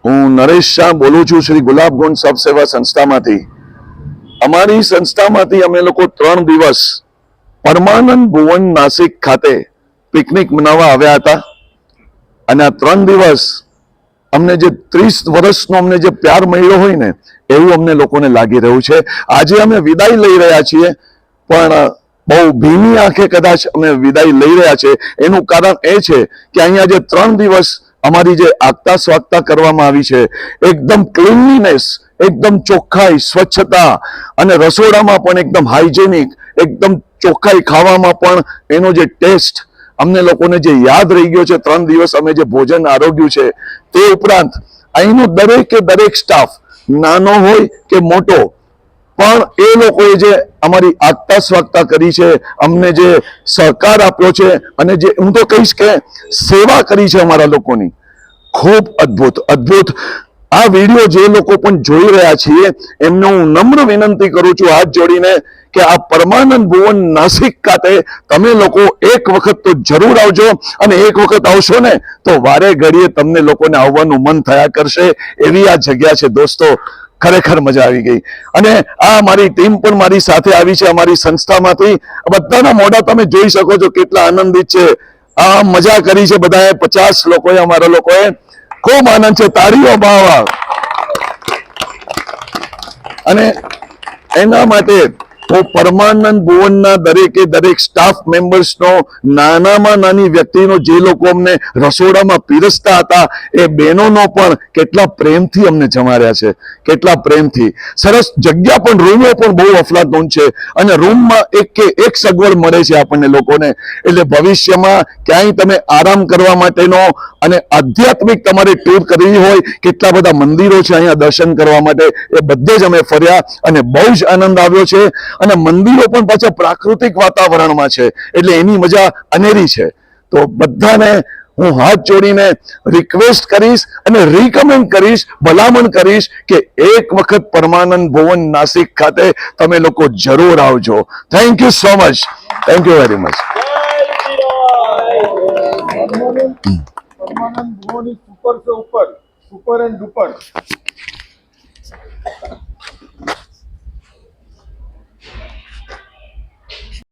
હું નરેશ શાહ બોલું છું શ્રી ગુલાબગુંડ સબ સેવા સંસ્થામાંથી. અમારી સંસ્થામાંથી અમે લોકો 3 દિવસ પરમાનંદ ભુવન નાસિક ખાતે પિકનિક મનાવવા આવ્યા હતા અને આ 3 દિવસ અમને જે 30 વર્ષનો અમને જે પ્યાર મળ્યો હોય ને એવું અમને લોકોને લાગી રહ્યું છે. આજે અમે વિદાય લઈ રહ્યા છીએ પણ બહુ ભીની આંખે કદાચ અમે વિદાય લઈ રહ્યા છે. એનું કારણ એ છે કે અહીંયા જે 3 દિવસ અમારી જે આગતા સ્વાગતા કરવામાં આવી છે, એકદમ ક્લીનલીનેસ, એકદમ ચોખ્ખાઈ, સ્વચ્છતા અને રસોડામાં પણ એકદમ હાઇજેનિક, એકદમ ચોખ્ખાઈ, ખાવામાં પણ એનો જે ટેસ્ટ અમને લોકોને જે યાદ રહી ગયો છે 3 દિવસ અમે જે ભોજન આરોગ્યું છે. તે ઉપરાંત અહીંનો દરેક સ્ટાફ નાનો હોય કે મોટો પણ એ લોકોએ જે અમારી આગતા સ્વાગતા કરી છે, અમને જે સહકાર આપ્યો છે અને જે હું તો કહીશ કે સેવા કરી છે અમારા લોકોની, ખૂબ અદ્ભુત અદ્ભુત. આ વિડીયો જે લોકો પણ જોઈ રહ્યા છીએ એમને હું નમ્ર વિનંતી કરું છું હાથ જોડીને કે આ પરમાનંદ ભુવન નાસિક ખાતે તમે લોકો એક વખત તો જરૂર આવજો અને એક વખત આવશો ને તો વારે ઘડીએ તમને લોકોને આવવાનું મન થયા કરશે. એવી આ જગ્યા છે દોસ્તો, ખરેખર મજા આવી ગઈ. અને આ મારી ટીમ પણ મારી સાથે આવી છે અમારી સંસ્થામાંથી. બધાના મોઢા તમે જોઈ શકો છો કેટલા આનંદિત છે. આ મજા કરી છે બધાએ, 50 લોકોએ, અમારા લોકોએ. ખૂબ આનંદ છે, તાળીઓ બાવા. અને એના માટે હું પરમાનંદ ભુવનના દરેક સ્ટાફ મેમ્બર્સનો, નાનામાં નાની વ્યક્તિનો, જે લોકો અમને રસોડામાં પીરસતા હતા એ બહેનોનો પણ કેટલા પ્રેમથી અમને જમાડ્યા છે, કેટલા પ્રેમથી. સરસ જગ્યા પણ, રૂમો પણ બહુ અફલાતૂન છે અને રૂમમાં એક સગવડ મળે છે આપણને લોકોને. એટલે ભવિષ્યમાં ક્યાંય તમે આરામ કરવા માટેનો અને આધ્યાત્મિક તમારે ટૂર કરવી હોય, કેટલા બધા મંદિરો છે અહીંયા દર્શન કરવા માટે, એ બધે જ અમે ફર્યા અને બહુ જ આનંદ આવ્યો છે. અને મંદિરો પણ પાછા પ્રાકૃતિક વાતાવરણમાં છે એટલે એની મજા અનેરી છે. તો બધાને હું હાથ જોડીને રિક્વેસ્ટ કરીશ અને રિકમેન્ડ કરીશ, ભલામણ કરીશ કે એક વખત પરમાનંદ ભુવન નાસિક ખાતે તમે લોકો જરૂર આવજો. Thank you so much. Thank you very much. Parmanand Bhuvan is super से ऊपर, सुपर एंड डुपर.